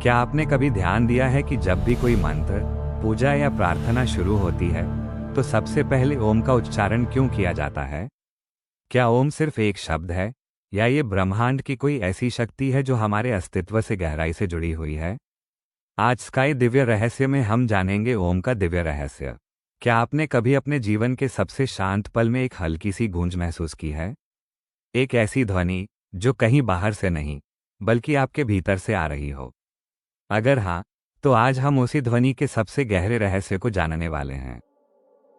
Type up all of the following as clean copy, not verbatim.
क्या आपने कभी ध्यान दिया है कि जब भी कोई मंत्र, पूजा या प्रार्थना शुरू होती है तो सबसे पहले ओम का उच्चारण क्यों किया जाता है? क्या ओम सिर्फ एक शब्द है, या ये ब्रह्मांड की कोई ऐसी शक्ति है जो हमारे अस्तित्व से गहराई से जुड़ी हुई है? आज स्काई दिव्य रहस्य में हम जानेंगे ओम का दिव्य रहस्य। क्या आपने कभी अपने जीवन के सबसे शांत पल में एक हल्की सी गूंज महसूस की है? एक ऐसी ध्वनि जो कहीं बाहर से नहीं, बल्कि आपके भीतर से आ रही हो। अगर हाँ, तो आज हम उसी ध्वनि के सबसे गहरे रहस्य को जानने वाले हैं।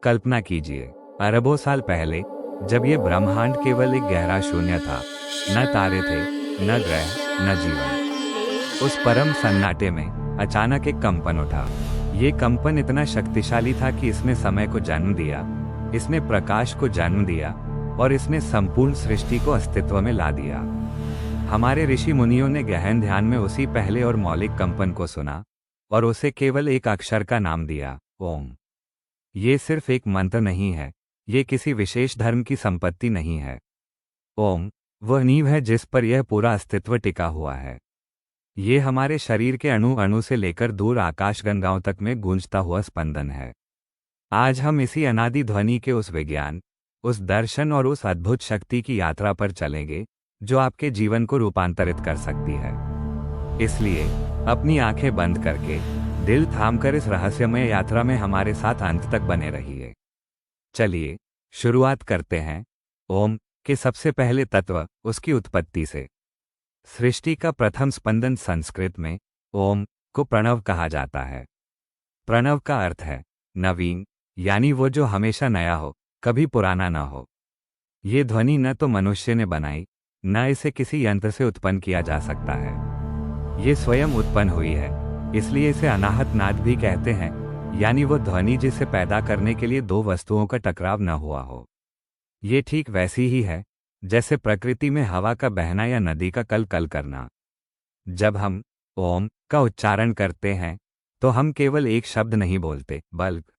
कल्पना कीजिए, अरबों साल पहले, जब यह ब्रह्मांड केवल एक गहरा शून्य था, न तारे थे, न ग्रह, न जीवन। उस परम सन्नाटे में अचानक एक कंपन उठा। ये कंपन इतना शक्तिशाली था कि इसने समय को जन्म दिया, इसने प्रकाश को जन्म दिया, और इसने संपूर्ण सृष्टि को अस्तित्व में ला दिया। हमारे ऋषि मुनियों ने गहन ध्यान में उसी पहले और मौलिक कंपन को सुना, और उसे केवल एक अक्षर का नाम दिया, ओम। ये सिर्फ एक मंत्र नहीं है, ये किसी विशेष धर्म की संपत्ति नहीं है। ओम वह नींव है जिस पर यह पूरा अस्तित्व टिका हुआ है। ये हमारे शरीर के अणु अणु से लेकर दूर आकाशगंगाओं तक में गूंजता हुआ स्पंदन है। आज हम इसी अनादि ध्वनि के उस विज्ञान, उस दर्शन और उस अद्भुत शक्ति की यात्रा पर चलेंगे जो आपके जीवन को रूपांतरित कर सकती है। इसलिए अपनी आंखें बंद करके, दिल थामकर इस रहस्यमय यात्रा में हमारे साथ अंत तक बने रहिए। चलिए शुरुआत करते हैं ओम के सबसे पहले तत्व, उसकी उत्पत्ति से। सृष्टि का प्रथम स्पंदन संस्कृत में ओम को प्रणव कहा जाता है। प्रणव का अर्थ है नवीन, यानी वो जो हमेशा नया हो, कभी पुराना न हो। ये ध्वनि न तो मनुष्य ने बनाई, न इसे किसी यंत्र से उत्पन्न किया जा सकता है। ये स्वयं उत्पन्न हुई है, इसलिए इसे अनाहत नाद भी कहते हैं, यानी वो ध्वनि जिसे पैदा करने के लिए दो वस्तुओं का टकराव न हुआ हो। ये ठीक वैसी ही है जैसे प्रकृति में हवा का बहना या नदी का कल कल करना। जब हम ओम का उच्चारण करते हैं तो हम केवल एक शब्द नहीं बोलते, बल्कि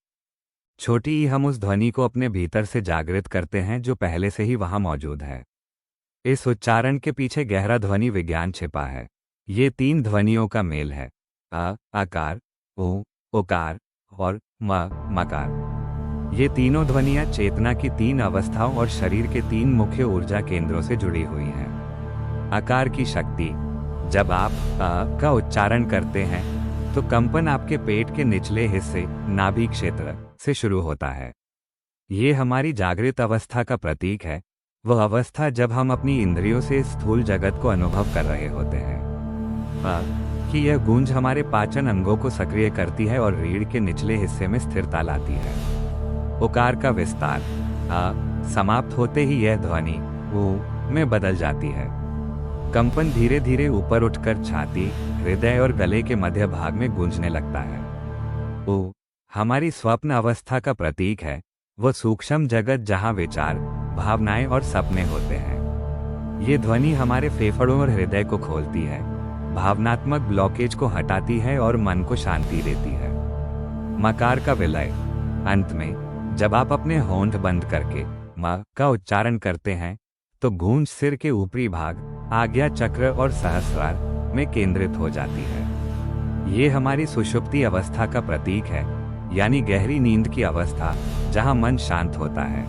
छोटी ही हम उस ध्वनि को अपने भीतर से जागृत करते हैं जो पहले से ही वहां मौजूद है। इस उच्चारण के पीछे गहरा ध्वनि विज्ञान छिपा है। ये तीन ध्वनियों का मेल है, अ आकार, उ ओकार और मकार। ये तीनों ध्वनियाँ चेतना की तीन अवस्थाओं और शरीर के तीन मुख्य ऊर्जा केंद्रों से जुड़ी हुई हैं। आकार की शक्ति, जब आप अ का उच्चारण करते हैं तो कंपन आपके पेट के निचले हिस्से, नाभि क्षेत्र से शुरू होता है। ये हमारी जागृत अवस्था का प्रतीक है, वह अवस्था जब हम अपनी इंद्रियों से स्थूल जगत को अनुभव कर रहे होते हैं। कि यह गूंज हमारे पाचन अंगों को सक्रिय करती है और रीढ़ के निचले हिस्से में स्थिरता लाती है। ओकार का विस्तार, समाप्त होते ही यह ध्वनि ऊ में बदल जाती है। कंपन धीरे धीरे ऊपर उठकर छाती, हृदय और गले के मध्य भाग में गूंजने लगता है। ऊ हमारी स्वप्न अवस्था का प्रतीक है, वह सूक्ष्म जगत जहां विचार, भावनाएं और सपने होते हैं। ये ध्वनि हमारे फेफड़ों और हृदय को खोलती है, भावनात्मक ब्लॉकेज को हटाती है और मन को शांति देती है। मकार का विलय, अंत में जब आप अपने होंठ बंद करके म का उच्चारण करते हैं तो गूंज सिर के ऊपरी भाग, आज्ञा चक्र और सहस्रार में केंद्रित हो जाती है। ये हमारी सुषुप्ति अवस्था का प्रतीक है, यानी गहरी नींद की अवस्था जहां मन शांत होता है।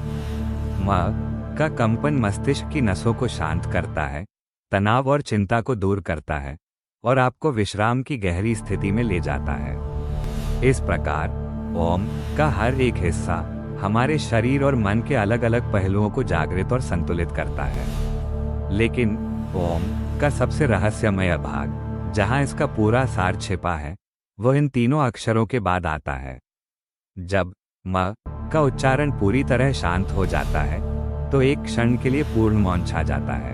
म का कंपन मस्तिष्क की नसों को शांत करता है, तनाव और चिंता को दूर करता है और आपको विश्राम की गहरी स्थिति में ले जाता है। इस प्रकार ओम का हर एक हिस्सा हमारे शरीर और मन के अलग अलग पहलुओं को जागृत और संतुलित करता है। लेकिन ओम का सबसे रहस्यमय भाग, जहां इसका पूरा सार छिपा है, वह इन तीनों अक्षरों के बाद आता है। जब म का उच्चारण पूरी तरह शांत हो जाता है तो एक क्षण के लिए पूर्ण मौन छा जाता है।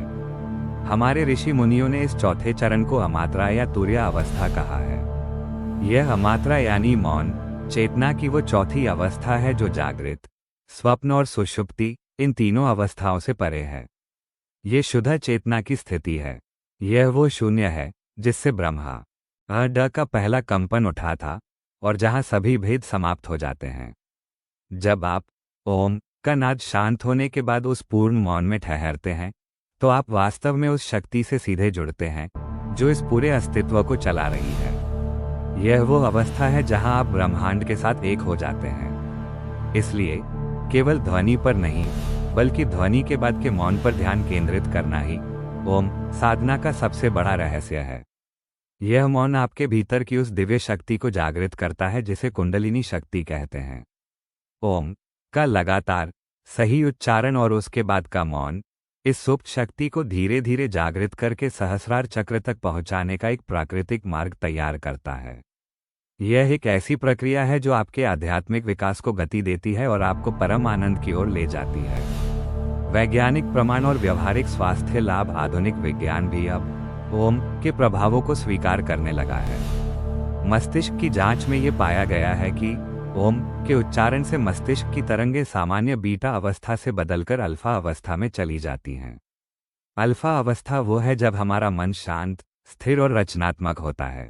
हमारे ऋषि मुनियों ने इस चौथे चरण को अमात्रा या तुर्य अवस्था कहा है। यह अमात्रा यानी मौन, चेतना की वो चौथी अवस्था है जो जागृत, स्वप्न और सुषुप्ति, इन तीनों अवस्थाओं से परे है। ये शुद्ध चेतना की स्थिति है। यह वो शून्य है जिससे ब्रह्मा अ का पहला कंपन उठा था और जहां सभी भेद समाप्त हो जाते हैं। जब आप ओम का नाद शांत होने के बाद उस पूर्ण मौन में ठहरते हैं तो आप वास्तव में उस शक्ति से सीधे जुड़ते हैं जो इस पूरे अस्तित्व को चला रही है। यह वो अवस्था है जहां आप ब्रह्मांड के साथ एक हो जाते हैं। इसलिए केवल ध्वनि पर नहीं, बल्कि ध्वनि के बाद के मौन पर ध्यान केंद्रित करना ही ओम साधना का सबसे बड़ा रहस्य है। यह मौन आपके भीतर की उस दिव्य शक्ति को जागृत करता है जिसे कुंडलिनी शक्ति कहते हैं। ओम का लगातार सही उच्चारण और उसके बाद का मौन इस सुप्त शक्ति को धीरे धीरे जागृत करके सहस्रार चक्र तक पहुंचाने का एक प्राकृतिक मार्ग तैयार करता है। यह एक ऐसी प्रक्रिया है जो आपके आध्यात्मिक विकास को गति देती है और आपको परम आनंद की ओर ले जाती है। वैज्ञानिक प्रमाण और व्यवहारिक स्वास्थ्य लाभ, आधुनिक विज्ञान भी अब ओम के प्रभावों को स्वीकार करने लगा है। मस्तिष्क की जांच में यह पाया गया है कि ओम के उच्चारण से मस्तिष्क की तरंगें सामान्य बीटा अवस्था से बदलकर अल्फा अवस्था में चली जाती हैं। अल्फा अवस्था वो है जब हमारा मन शांत, स्थिर और रचनात्मक होता है।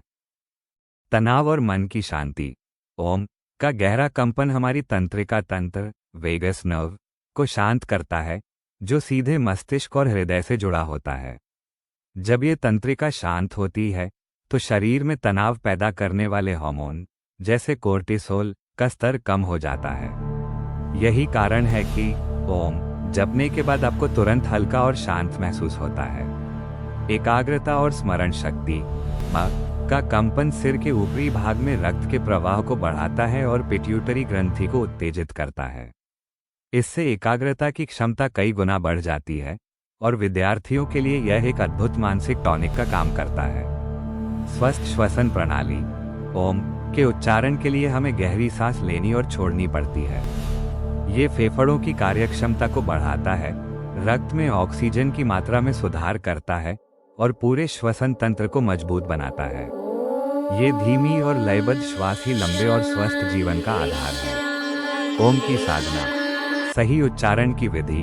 तनाव और मन की शांति। ओम का गहरा कंपन हमारी तंत्रिका तंत्र, वेगस नर्व को शांत करता है, जो सीधे मस्तिष्क और हृदय से जुड़ा होता है। जब ये तंत्रिका शांत होती है तो शरीर में तनाव पैदा करने वाले हार्मोन जैसे कोर्टिसोल का स्तर कम हो जाता है। यही कारण है कि ओम जपने के बाद आपको तुरंत हल्का और शांत महसूस होता है। एकाग्रता और स्मरण शक्ति। का कंपन सिर के ऊपरी भाग में रक्त के प्रवाह को बढ़ाता है और पिट्यूटरी ग्रंथि को उत्तेजित करता है। इससे एकाग्रता की क्षमता कई गुना बढ़ जाती है और विद्यार्थियों के लिए यह एक अद्भुत मानसिक टॉनिक का काम करता है। स्वस्थ श्वसन प्रणाली। ओम के उच्चारण के लिए हमें गहरी सांस लेनी और छोड़नी पड़ती है। ये फेफड़ों की कार्यक्षमता को बढ़ाता है, रक्त में ऑक्सीजन की मात्रा में सुधार करता है और पूरे श्वसन तंत्र को मजबूत बनाता है। ये धीमी और लयबद्ध श्वास ही लंबे और स्वस्थ जीवन का आधार है। ओम की साधना। सही उच्चारण की विधि।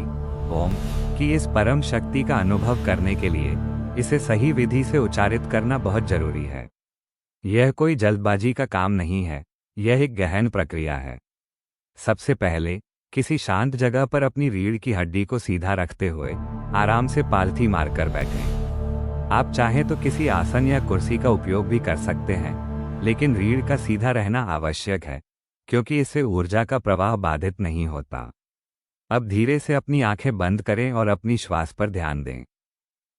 ओम की इस परम शक्ति का अनुभव करने के लिए इसे सही विधि से उच्चारित करना बहुत जरूरी है। यह कोई जल्दबाजी का काम नहीं है, यह एक गहन प्रक्रिया है। सबसे पहले किसी शांत जगह पर अपनी रीढ़ की हड्डी को सीधा रखते हुए आराम से पालथी मारकर बैठें। आप चाहें तो किसी आसन या कुर्सी का उपयोग भी कर सकते हैं, लेकिन रीढ़ का सीधा रहना आवश्यक है क्योंकि इससे ऊर्जा का प्रवाह बाधित नहीं होता। अब धीरे से अपनी आंखें बंद करें और अपनी श्वास पर ध्यान दें।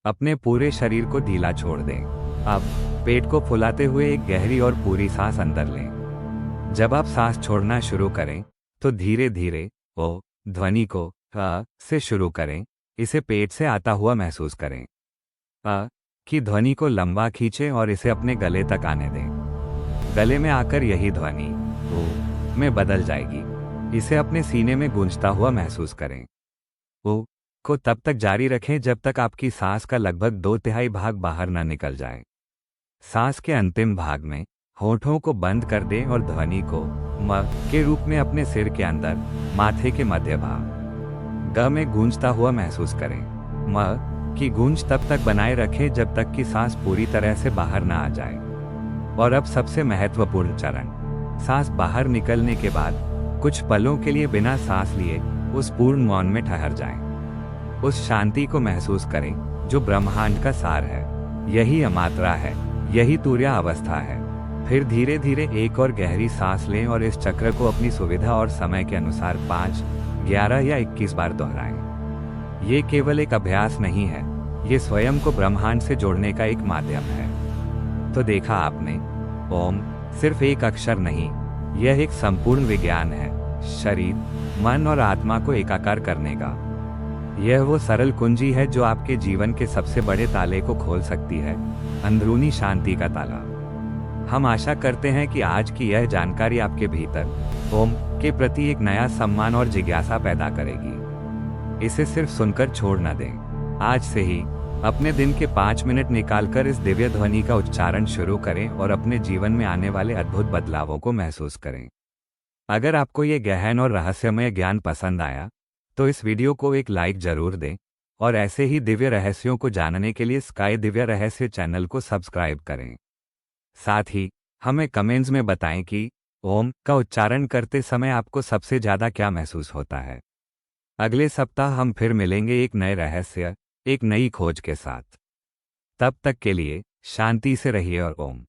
अपने पूरे शरीर को ढीला छोड़ दें। अब पेट को फुलाते हुए एक गहरी और पूरी सांस अंदर लें। जब आप सांस छोड़ना शुरू करें तो धीरे धीरे ओ ध्वनि को अ से शुरू करें। इसे पेट से आता हुआ महसूस करें। अ की ध्वनि को लंबा खींचें और इसे अपने गले तक आने दें। गले में आकर यही ध्वनि ओ में बदल जाएगी। इसे अपने सीने में गूंजता हुआ महसूस करें। ओ को तब तक जारी रखें जब तक आपकी सांस का लगभग 2/3 भाग बाहर न निकल जाए। सांस के अंतिम भाग में होठों को बंद कर दें और ध्वनि को म के रूप में अपने सिर के अंदर, माथे के मध्य भाग ग में गूंजता हुआ महसूस करें। म की गूंज तब तक बनाए रखें जब तक कि सांस पूरी तरह से बाहर न आ जाए। और अब सबसे महत्वपूर्ण चरण, सांस बाहर निकलने के बाद कुछ पलों के लिए बिना सांस लिए उस पूर्ण मौन में ठहर जाएं। उस शांति को महसूस करें जो ब्रह्मांड का सार है। यही अमात्रा है, यही तुर्या अवस्था है। फिर धीरे धीरे एक और गहरी सांस लें और इस चक्र को अपनी सुविधा और समय के अनुसार 5, 11 या 21 बार दोहराएं। ये केवल एक अभ्यास नहीं है, ये स्वयं को ब्रह्मांड से जोड़ने का एक माध्यम है। तो देखा आपने, ओम सिर्फ एक अक्षर नहीं, यह एक संपूर्ण विज्ञान है, शरीर, मन और आत्मा को एकाकार करने का। यह वो सरल कुंजी है जो आपके जीवन के सबसे बड़े ताले को खोल सकती है, अंदरूनी शांति का ताला। हम आशा करते हैं कि आज की यह जानकारी आपके भीतर ओम के प्रति एक नया सम्मान और जिज्ञासा पैदा करेगी। इसे सिर्फ सुनकर छोड़ न दें। आज से ही अपने दिन के 5 मिनट निकालकर इस दिव्य ध्वनि का उच्चारण शुरू करें और अपने जीवन में आने वाले अद्भुत बदलावों को महसूस करें। अगर आपको ये गहन और रहस्यमय ज्ञान पसंद आया तो इस वीडियो को एक लाइक जरूर दें और ऐसे ही दिव्य रहस्यों को जानने के लिए स्काई दिव्य रहस्य चैनल को सब्सक्राइब करें। साथ ही हमें कमेंट्स में बताएं कि ओम का उच्चारण करते समय आपको सबसे ज्यादा क्या महसूस होता है। अगले सप्ताह हम फिर मिलेंगे एक नए रहस्य, एक नई खोज के साथ। तब तक के लिए शांति से रहिए और ओम